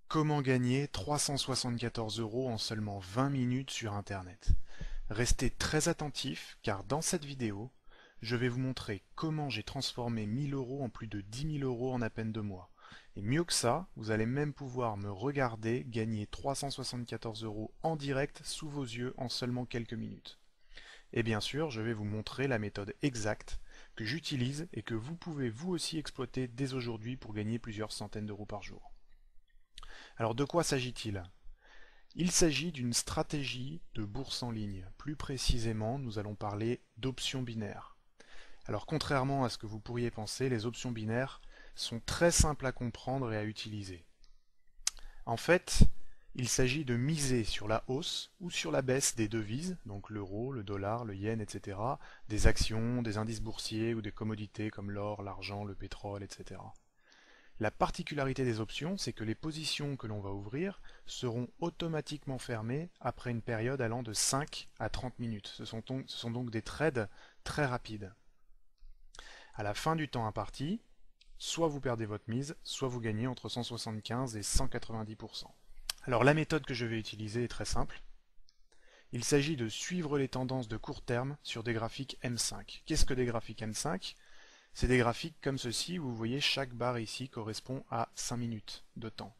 Comment gagner 374 € en seulement 20 minutes sur Internet? Restez très attentifs car dans cette vidéo, je vais vous montrer comment j'ai transformé 1000 € en plus de 10 000 € en à peine 2 mois. Et mieux que ça, vous allez même pouvoir me regarder gagner 374 € en direct sous vos yeux en seulement quelques minutes. Et bien sûr, je vais vous montrer la méthode exacte que j'utilise et que vous pouvez vous aussi exploiter dès aujourd'hui pour gagner plusieurs centaines d'euros par jour. Alors de quoi s'agit-il? Il s'agit d'une stratégie de bourse en ligne. Plus précisément, nous allons parler d'options binaires. Alors contrairement à ce que vous pourriez penser, les options binaires sont très simples à comprendre et à utiliser. En fait, il s'agit de miser sur la hausse ou sur la baisse des devises, donc l'euro, le dollar, le yen, etc., des actions, des indices boursiers ou des commodités comme l'or, l'argent, le pétrole, etc. La particularité des options, c'est que les positions que l'on va ouvrir seront automatiquement fermées après une période allant de 5 à 30 minutes. Ce sont donc des trades très rapides. À la fin du temps imparti, soit vous perdez votre mise, soit vous gagnez entre 175 et 190%. Alors la méthode que je vais utiliser est très simple. Il s'agit de suivre les tendances de court terme sur des graphiques M5. Qu'est-ce que des graphiques M5? C'est des graphiques comme ceci, où vous voyez chaque barre ici correspond à 5 minutes de temps.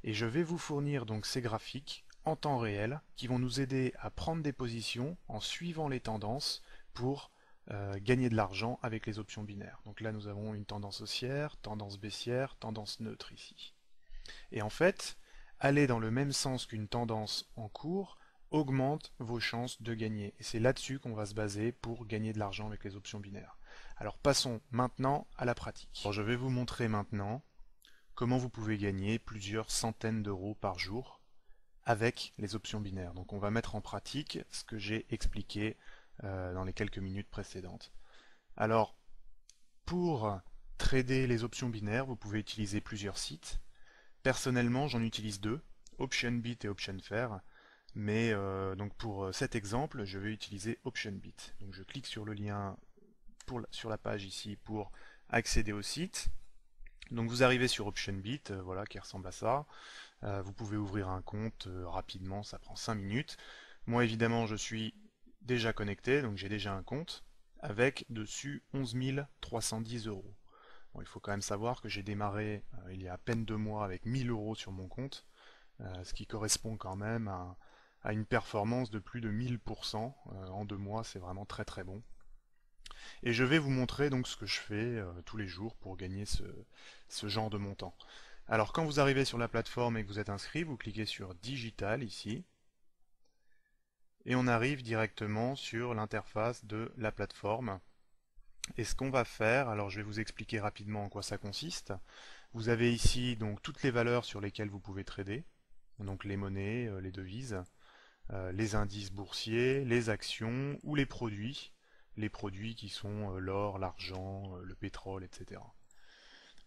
Et je vais vous fournir donc ces graphiques en temps réel qui vont nous aider à prendre des positions en suivant les tendances pour gagner de l'argent avec les options binaires. Donc là nous avons une tendance haussière, tendance baissière, tendance neutre ici. Et en fait, aller dans le même sens qu'une tendance en cours augmente vos chances de gagner. Et c'est là-dessus qu'on va se baser pour gagner de l'argent avec les options binaires. Alors passons maintenant à la pratique. Alors, je vais vous montrer maintenant comment vous pouvez gagner plusieurs centaines d'euros par jour avec les options binaires. Donc on va mettre en pratique ce que j'ai expliqué dans les quelques minutes précédentes. Alors pour trader les options binaires, vous pouvez utiliser plusieurs sites. Personnellement, j'en utilise deux, OptionBit et OptionFair. Mais donc pour cet exemple, je vais utiliser OptionBit. Donc je clique sur le lien sur la page ici pour accéder au site. Donc vous arrivez sur OptionBit, voilà, qui ressemble à ça. Vous pouvez ouvrir un compte rapidement, ça prend 5 minutes. Moi évidemment je suis déjà connecté, donc j'ai déjà un compte, avec dessus 11 310 €. Bon, il faut quand même savoir que j'ai démarré il y a à peine 2 mois avec 1000 € sur mon compte, ce qui correspond quand même à une performance de plus de 1000% en 2 mois, c'est vraiment très très bon. Et je vais vous montrer donc ce que je fais tous les jours pour gagner ce genre de montant. Alors quand vous arrivez sur la plateforme et que vous êtes inscrit, vous cliquez sur Digital ici, et on arrive directement sur l'interface de la plateforme. Et ce qu'on va faire, alors je vais vous expliquer rapidement en quoi ça consiste. Vous avez ici donc toutes les valeurs sur lesquelles vous pouvez trader, donc les monnaies, les devises, les indices boursiers, les actions ou les produits qui sont l'or, l'argent, le pétrole, etc.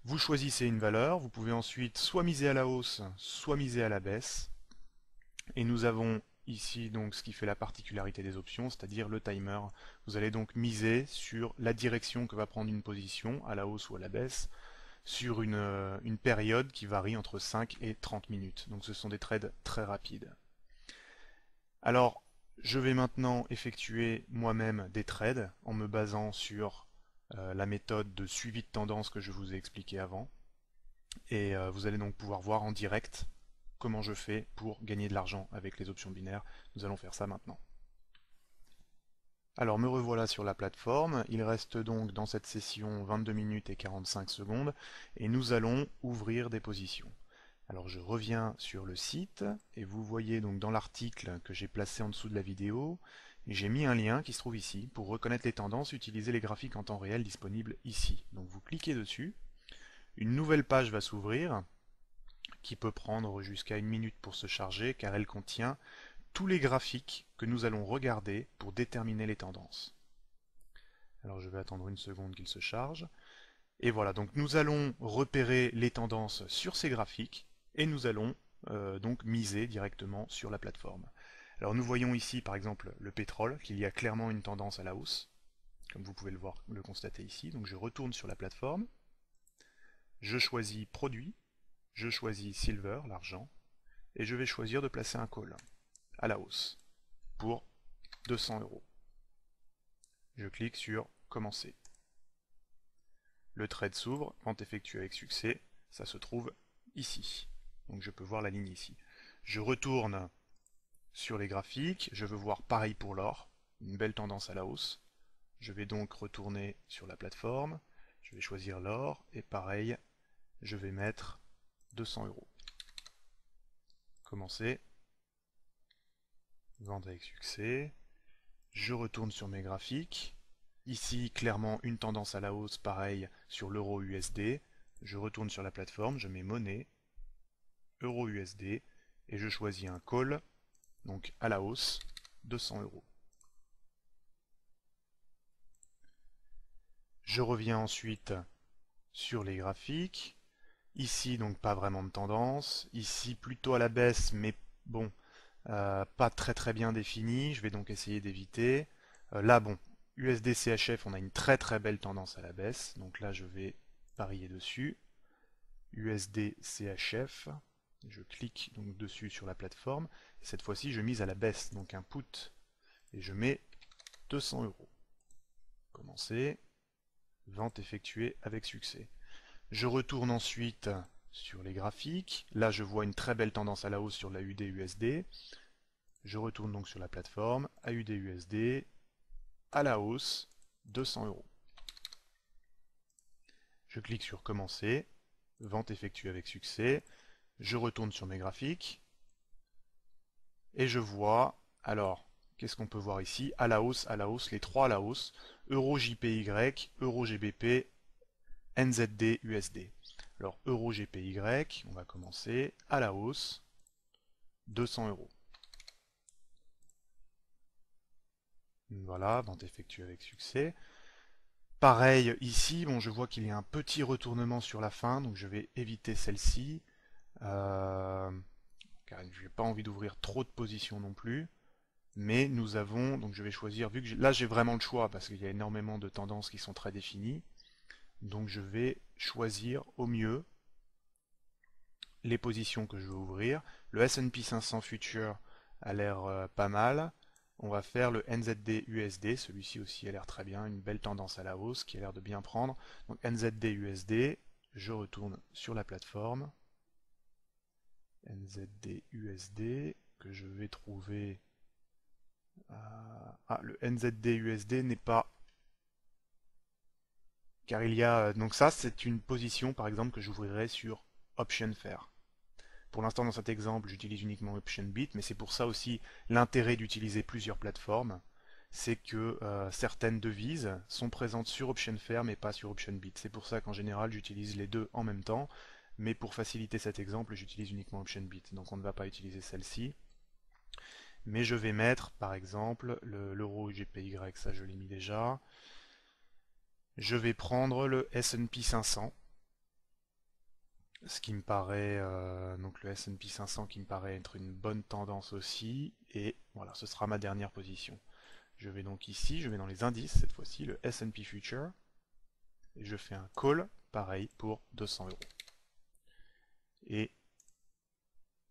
Vous choisissez une valeur, vous pouvez ensuite soit miser à la hausse, soit miser à la baisse. Et nous avons ici donc ce qui fait la particularité des options, c'est-à-dire le timer. Vous allez donc miser sur la direction que va prendre une position, à la hausse ou à la baisse, sur une période qui varie entre 5 et 30 minutes. Donc ce sont des trades très rapides. Alors, je vais maintenant effectuer moi-même des trades en me basant sur la méthode de suivi de tendance que je vous ai expliqué avant. Et vous allez donc pouvoir voir en direct comment je fais pour gagner de l'argent avec les options binaires. Nous allons faire ça maintenant. Alors me revoilà sur la plateforme, il reste donc dans cette session 22 minutes et 45 secondes et nous allons ouvrir des positions. Alors je reviens sur le site et vous voyez donc dans l'article que j'ai placé en dessous de la vidéo, j'ai mis un lien qui se trouve ici pour reconnaître les tendances, utiliser les graphiques en temps réel disponibles ici. Donc vous cliquez dessus, une nouvelle page va s'ouvrir qui peut prendre jusqu'à 1 minute pour se charger car elle contient tous les graphiques que nous allons regarder pour déterminer les tendances. Alors je vais attendre une seconde qu'il se charge. Et voilà, donc nous allons repérer les tendances sur ces graphiques et nous allons donc miser directement sur la plateforme. Alors nous voyons ici par exemple le pétrole, qu'il y a clairement une tendance à la hausse, comme vous pouvez le constater ici. Donc je retourne sur la plateforme, je choisis produit, je choisis Silver, l'argent, et je vais choisir de placer un call à la hausse pour 200 euros. Je clique sur Commencer. Le trade s'ouvre, vente effectuée avec succès, ça se trouve ici. Donc je peux voir la ligne ici. Je retourne sur les graphiques, je veux voir pareil pour l'or, une belle tendance à la hausse. Je vais donc retourner sur la plateforme, je vais choisir l'or, et pareil, je vais mettre 200 euros. Commencer. Vente avec succès. Je retourne sur mes graphiques. Ici, clairement, une tendance à la hausse, pareil, sur l'euro USD. Je retourne sur la plateforme, je mets monnaie, euro USD, et je choisis un call, donc à la hausse, 200 euros. Je reviens ensuite sur les graphiques. Ici, donc pas vraiment de tendance. Ici, plutôt à la baisse, mais bon, pas très bien défini. Je vais donc essayer d'éviter. Là, bon, USD CHF, on a une très belle tendance à la baisse. Donc là, je vais parier dessus. USD CHF. Je clique donc dessus sur la plateforme. Cette fois-ci, je mise à la baisse, donc un put. Et je mets 200 euros. Commencer. Vente effectuée avec succès. Je retourne ensuite sur les graphiques. Là, je vois une très belle tendance à la hausse sur la UD-USD. Je retourne donc sur la plateforme, AUD-USD, à la hausse, 200 euros. Je clique sur Commencer, vente effectuée avec succès. Je retourne sur mes graphiques. Et je vois, alors, qu'est-ce qu'on peut voir ici? À la hausse, les trois à la hausse. Euro JPY, Euro GBP, NZD, USD. Alors, Euro GPY, on va commencer, à la hausse, 200 euros. Voilà, vente effectuée avec succès. Pareil ici, bon, je vois qu'il y a un petit retournement sur la fin, donc je vais éviter celle-ci. Car je n'ai pas envie d'ouvrir trop de positions non plus. Mais nous avons, donc je vais choisir, vu que là j'ai vraiment le choix, parce qu'il y a énormément de tendances qui sont très définies. Donc je vais choisir au mieux les positions que je veux ouvrir. Le S&P 500 Future a l'air pas mal. On va faire le NZD USD, celui-ci aussi a l'air très bien, une belle tendance à la hausse qui a l'air de bien prendre. Donc NZD USD, je retourne sur la plateforme. NZD USD, que je vais trouver... Ah, le NZD USD n'est pas... Car il y a... Donc ça, c'est une position, par exemple, que j'ouvrirai sur Option Fair. Pour l'instant, dans cet exemple, j'utilise uniquement OptionBit, mais c'est pour ça aussi l'intérêt d'utiliser plusieurs plateformes. C'est que certaines devises sont présentes sur OptionFair, mais pas sur OptionBit. C'est pour ça qu'en général, j'utilise les deux en même temps. Mais pour faciliter cet exemple, j'utilise uniquement OptionBit. Donc on ne va pas utiliser celle-ci. Mais je vais mettre, par exemple, l'euro GPY, ça je l'ai mis déjà. Je vais prendre le S&P 500. Ce qui me paraît, donc le S&P 500 qui me paraît être une bonne tendance aussi, et voilà, ce sera ma dernière position. Je vais donc ici, je vais dans les indices, cette fois-ci, le S&P Future, et je fais un call, pareil, pour 200 euros. Et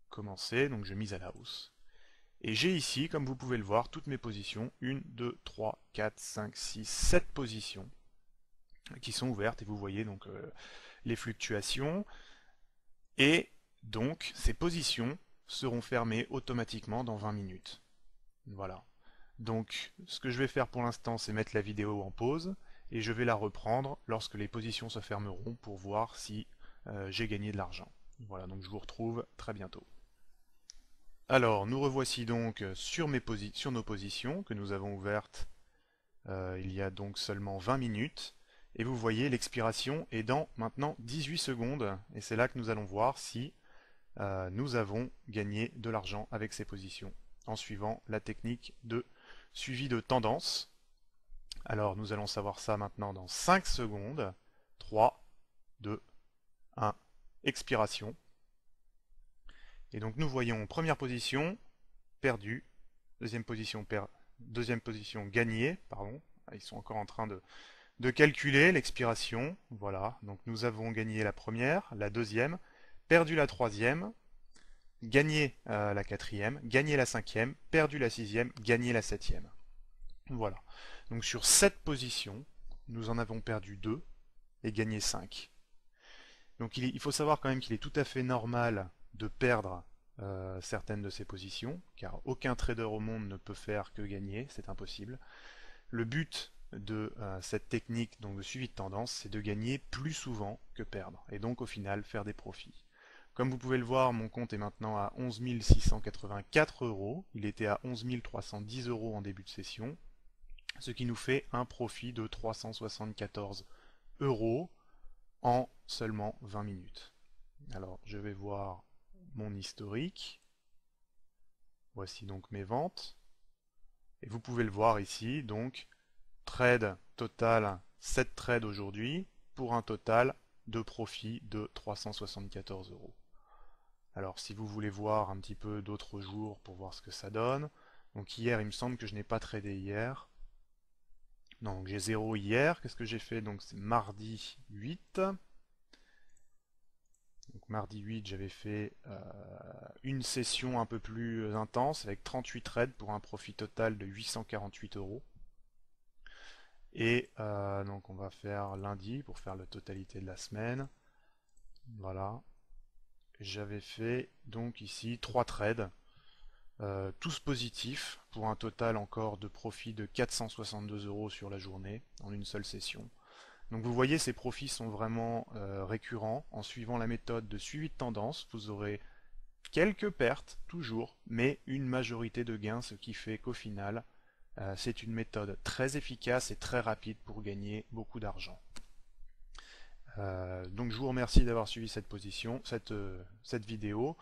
commencer, donc je mise à la hausse. Et j'ai ici, comme vous pouvez le voir, toutes mes positions, 1, 2, 3, 4, 5, 6, 7 positions qui sont ouvertes, et vous voyez donc les fluctuations. Et donc, ces positions seront fermées automatiquement dans 20 minutes. Voilà. Donc, ce que je vais faire pour l'instant, c'est mettre la vidéo en pause, et je vais la reprendre lorsque les positions se fermeront pour voir si j'ai gagné de l'argent. Voilà, donc je vous retrouve très bientôt. Alors, nous revoici donc sur nos positions que nous avons ouvertes il y a donc seulement 20 minutes. Et vous voyez, l'expiration est dans maintenant 18 secondes. Et c'est là que nous allons voir si nous avons gagné de l'argent avec ces positions en suivant la technique de suivi de tendance. Alors nous allons savoir ça maintenant dans 5 secondes. 3, 2, 1, expiration. Et donc nous voyons première position, perdu, deuxième position gagnée, pardon. Ils sont encore en train de calculer l'expiration. Voilà, donc nous avons gagné la première, la deuxième, perdu la troisième, gagné la quatrième, gagné la cinquième, perdu la sixième, gagné la septième. Voilà. Donc sur 7 positions, nous en avons perdu 2 et gagné 5. Donc il faut savoir quand même qu'il est tout à fait normal de perdre certaines de ces positions, car aucun trader au monde ne peut faire que gagner, c'est impossible. Le but de cette technique donc de suivi de tendance, c'est de gagner plus souvent que perdre, et donc au final faire des profits. Comme vous pouvez le voir, mon compte est maintenant à 11 684 euros, il était à 11 310 euros en début de session, ce qui nous fait un profit de 374 euros en seulement 20 minutes. Alors je vais voir mon historique, voici donc mes ventes, et vous pouvez le voir ici, donc trade total, 7 trades aujourd'hui, pour un total de profit de 374 euros. Alors si vous voulez voir un petit peu d'autres jours pour voir ce que ça donne, donc hier il me semble que je n'ai pas tradé hier. Non, donc j'ai 0 hier, qu'est-ce que j'ai fait? Donc c'est mardi 8. Donc mardi 8 j'avais fait une session un peu plus intense avec 38 trades pour un profit total de 848 euros. Et donc on va faire lundi pour faire la totalité de la semaine. Voilà. J'avais fait donc ici 3 trades, tous positifs, pour un total encore de profit de 462 euros sur la journée, en une seule session. Donc vous voyez, ces profits sont vraiment récurrents. En suivant la méthode de suivi de tendance, vous aurez quelques pertes, toujours, mais une majorité de gains, ce qui fait qu'au final, c'est une méthode très efficace et très rapide pour gagner beaucoup d'argent. Donc je vous remercie d'avoir suivi cette vidéo,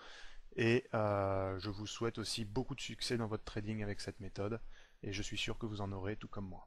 et je vous souhaite aussi beaucoup de succès dans votre trading avec cette méthode, et je suis sûr que vous en aurez tout comme moi.